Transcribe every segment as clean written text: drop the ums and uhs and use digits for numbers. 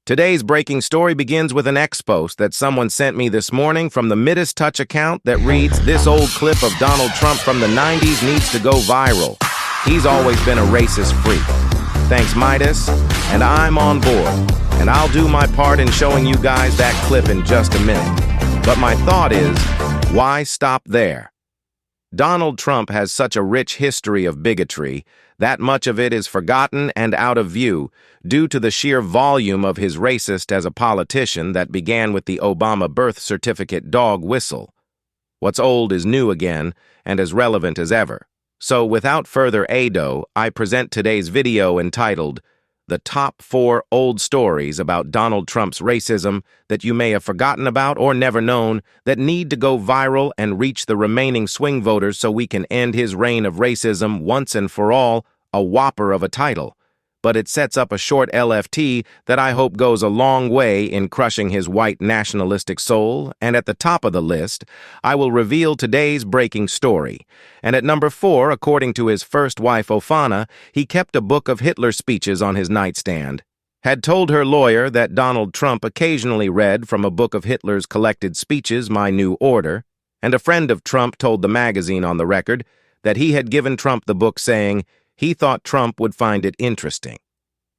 Today's breaking story begins with an expost that someone sent me this morning from the Midest account that reads, "This old clip of Donald Trump from the 90s needs to go viral. He's always been a racist freak. Thanks, Midas, and I'm on board. And I'll do my part in showing you guys that clip in just a minute. But my thought is, why stop there? Donald Trump has such a rich history of bigotry that much of it is forgotten and out of view due to the sheer volume of his racist as a politician that began with the Obama birth certificate dog whistle. What's old is new again and as relevant as ever. So without further ado, I present today's video entitled, "The Top 4 Old Stories About Donald Trump's Racism That You May Have Forgotten About or Never Known That Need to Go Viral and Reach the Remaining Swing Voters so we can end his reign of racism once and for all." A whopper of a title. But it sets up a short LFT that I hope goes a long way in crushing his white nationalistic soul, and at the top of the list, I will reveal today's breaking story. And at number 4, according to his first wife Ofana, he kept a book of Hitler speeches on his nightstand. Had told her lawyer that Donald Trump occasionally read from a book of Hitler's collected speeches, My New Order, and a friend of Trump told the magazine on the record that he had given Trump the book saying, he thought Trump would find it interesting.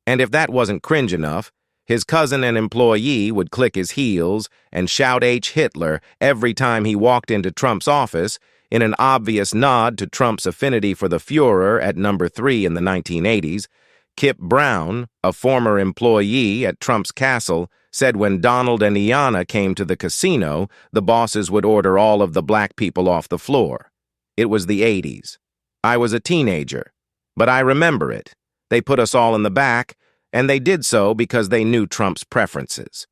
And if that wasn't cringe enough, his cousin and employee would click his heels and shout H. Hitler every time he walked into Trump's office in an obvious nod to Trump's affinity for the Führer at number 3 in the 1980s. Kip Brown, a former employee at Trump's castle, said when Donald and Iana came to the casino, the bosses would order all of the black people off the floor. It was the 80s. I was a teenager. But I remember it. They put us all in the back, and they did so because they knew Trump's preferences.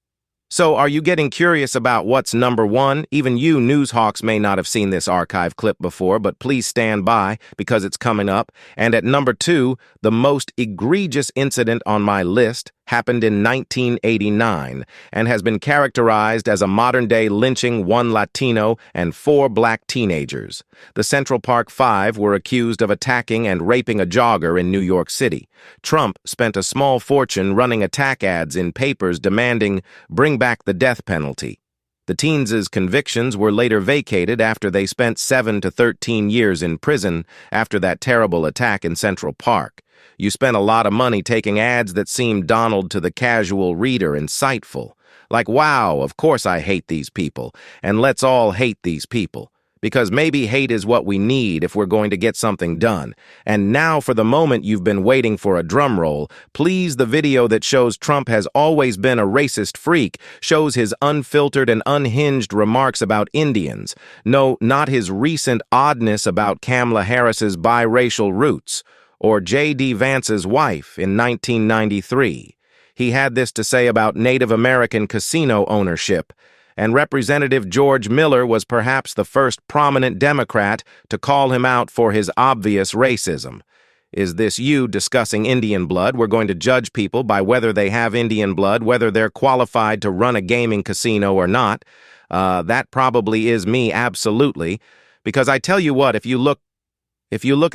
So are you getting curious about what's number 1? Even you newshawks may not have seen this archive clip before, but please stand by because it's coming up. And at number 2, the most egregious incident on my list happened in 1989 and has been characterized as a modern-day lynching 1 Latino and 4 black teenagers. The Central Park 5 were accused of attacking and raping a jogger in New York City. Trump spent a small fortune running attack ads in papers demanding, "Bring back the death penalty." The teens' convictions were later vacated after they spent 7 to 13 years in prison after that terrible attack in Central Park. You spent a lot of money taking ads that seemed Donald to the casual reader insightful. Like, wow, of course I hate these people, and let's all hate these people. Because maybe hate is what we need if we're going to get something done. And now for the moment you've been waiting for a drum roll, please. The video that shows Trump has always been a racist freak shows his unfiltered and unhinged remarks about Indians. No, not his recent oddness about Kamala Harris's biracial roots, or J.D. Vance's wife in 1993. He had this to say about Native American casino ownership. And Representative George Miller was perhaps the first prominent Democrat to call him out for his obvious racism. Is this you discussing Indian blood? We're going to judge people by whether they have Indian blood, whether they're qualified to run a gaming casino or not. That probably is me, absolutely. Because I tell you what, if you look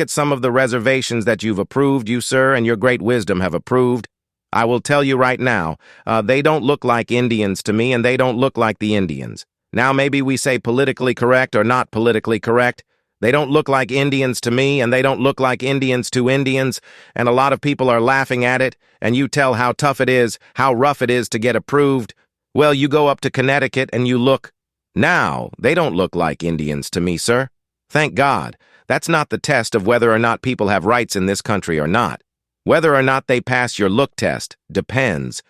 at some of the reservations that you've approved, you, sir, and your great wisdom have approved, I will tell you right now, they don't look like Indians to me, and they don't look like the Indians. Now maybe we say politically correct or not politically correct. They don't look like Indians to me, and they don't look like Indians to Indians, and a lot of people are laughing at it, and you tell how tough it is, how rough it is to get approved. Well, you go up to Connecticut and you look. Now, they don't look like Indians to me, sir. Thank God. That's not the test of whether or not people have rights in this country or not. Whether or not they pass your look test depends.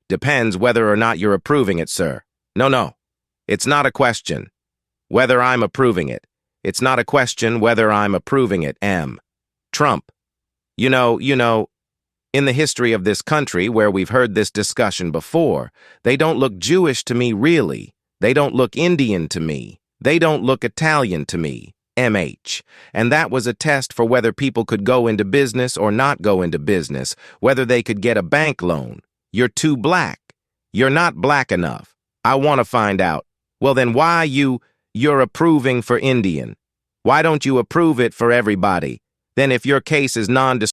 Depends whether or not you're approving it, sir. No. It's not a question whether I'm approving it. It's not a question whether I'm approving it, M. Trump. You know, in the history of this country where we've heard this discussion before, they don't look Jewish to me, really. They don't look Indian to me. They don't look Italian to me. MH. And that was a test for whether people could go into business or not go into business, whether they could get a bank loan. You're too black. You're not black enough. I want to find out. Well, then why you're approving for Indian? Why don't you approve it for everybody? Then if your case is non